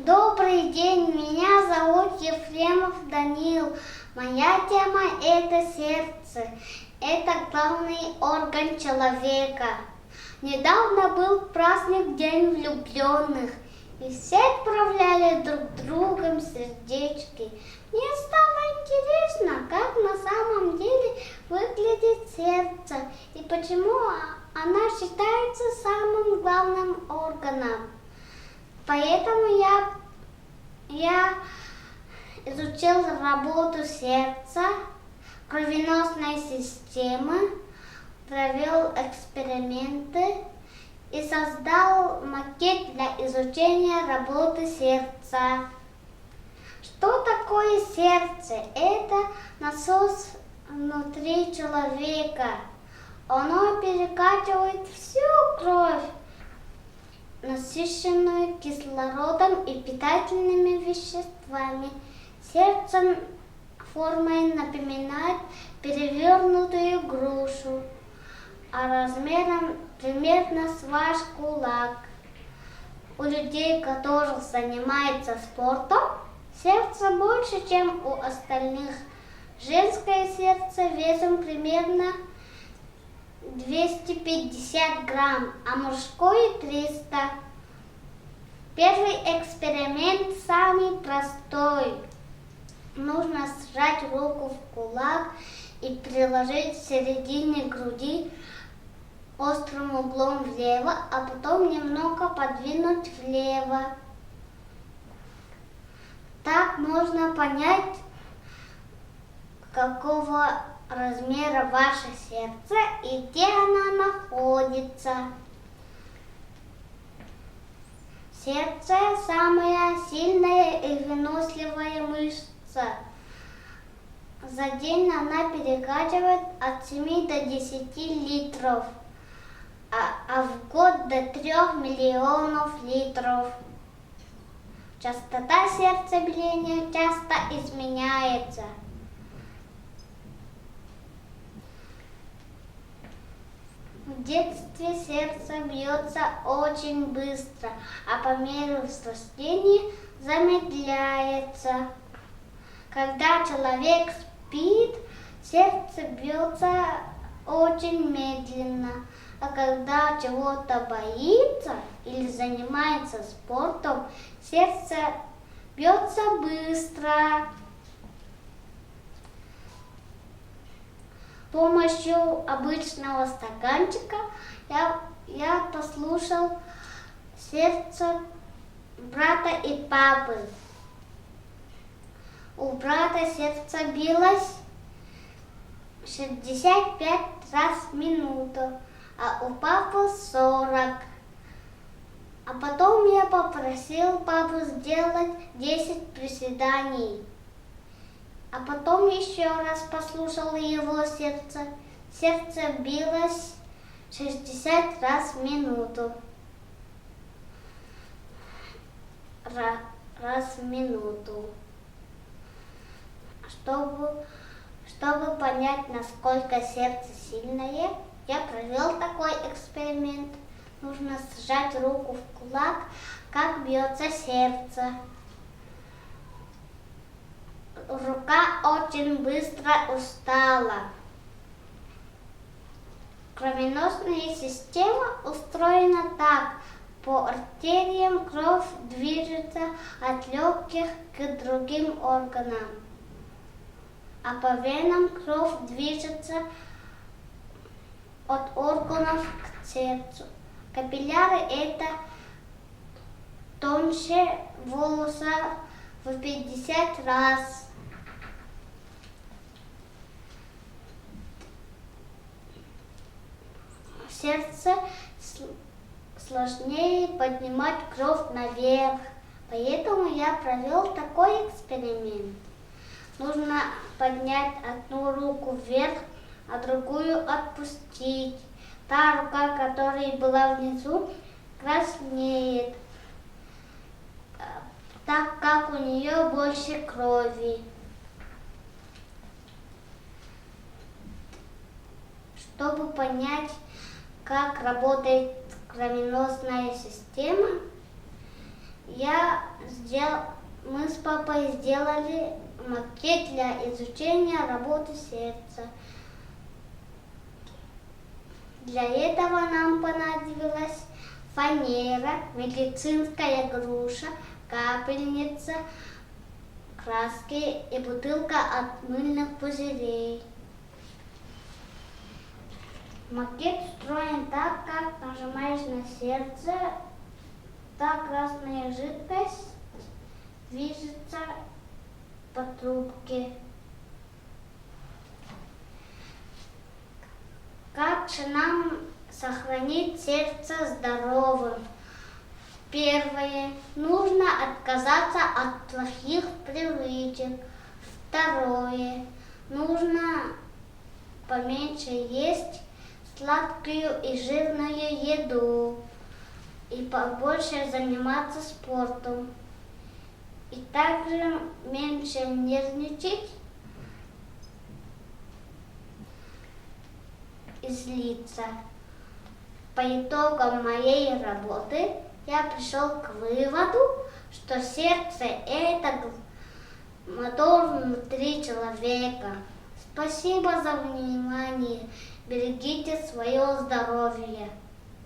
Добрый день, меня зовут Ефремов Данил. Моя тема – это сердце. Это главный орган человека. Недавно был праздник День влюбленных, и все отправляли друг другом сердечки. Мне стало интересно, как на самом деле выглядит сердце и почему она считается самым главным органом. Поэтому я изучил работу сердца, кровеносной системы, провел эксперименты и создал макет для изучения работы сердца. Что такое сердце? Это насос внутри человека. Оно перекачивает всю кровь, насыщенную кислородом и питательными веществами. Сердце формой напоминает перевернутую грушу, а размером примерно с ваш кулак. У людей, которые занимаются спортом, сердце больше, чем у остальных. Женское сердце весом примерно 250 грамм, а мужское 300. Первый эксперимент самый простой. Нужно сжать руку в кулак и приложить в середине груди острым углом влево, а потом немного подвинуть влево. Так можно понять, какого размера ваше сердце и где оно находится. Сердце – самая сильная и выносливая мышца. За день она перекачивает от 7 до 10 литров, а в год до 3 миллионов литров. Частота сердцебиения часто изменяется. В детстве сердце бьется очень быстро, а по мере взросления замедляется. Когда человек спит, сердце бьется очень медленно, а когда чего-то боится или занимается спортом, сердце бьется быстро. С помощью обычного стаканчика я послушал сердце брата и папы. У брата сердце билось 65 раз в минуту, а у папы 40. А потом я попросил папу сделать 10 приседаний. А потом еще раз послушал его сердце. Сердце билось 60 раз в минуту. Раз в минуту. Чтобы понять, насколько сердце сильное, я провел такой эксперимент. Нужно сжать руку в кулак, как бьется сердце. Рука очень быстро устала. Кровеносная система устроена так. По артериям кровь движется от легких к другим органам, а по венам кровь движется от органов к сердцу. Капилляры – это тоньше волоса в 50 раз. Сердце сложнее поднимать кровь наверх, поэтому я провел такой эксперимент. Нужно поднять одну руку вверх, а другую отпустить. Та рука, которая была внизу, краснеет, так как у нее больше крови. Чтобы понять, как работает кровеносная система, Мы с папой сделали макет для изучения работы сердца. Для этого нам понадобилась фанера, медицинская груша, капельница, краски и бутылка от мыльных пузырей. Макет устроен так, как нажимаешь на сердце, так красная жидкость движется по трубке. Как же нам сохранить сердце здоровым? Первое. Нужно отказаться от плохих привычек. Второе. Нужно поменьше есть сладкую и жирную еду и побольше заниматься спортом. И также меньше нервничать и злиться. По итогам моей работы я пришел к выводу, что сердце – это мотор внутри человека. Спасибо за внимание. Берегите свое здоровье.